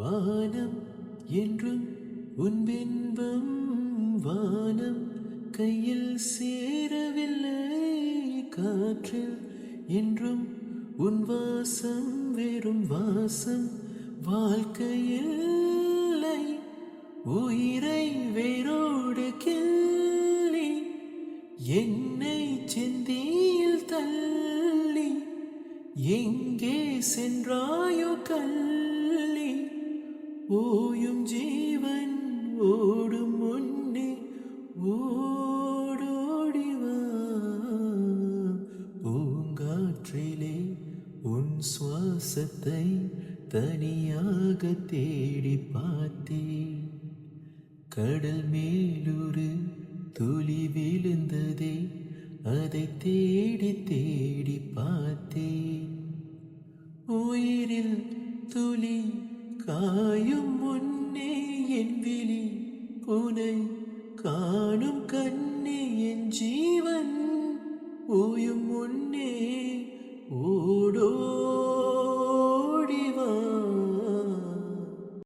வானம் என்றும் உன் பின்பம் வானம் கையில் சேரவில்லை. காற்றில் என்றும் உன் வாசம் வெறும் வாசம் வாழ்க்கையில்லை. உயிரை வேரோடு கிள்ளி என்னை செந்தியில் தள்ளி எங்கே சென்றாயோ கள்ளி ஓயும் ஜீவன் ஓடும் முன்னே ஓடோடிவா. பூங்காற்றிலே உன் சுவாசத்தை தனியாக தேடி பார்த்தேன். கடல் மேலொரு துளி விழுந்ததே, அதை தேடி தேடி பார்த்தேன். உயிரில் துளி காயும் முன்னே என் விழி உனை காணும் கண்ணே. என் ஜீவன் ஓயும் முன்னே ஓடோ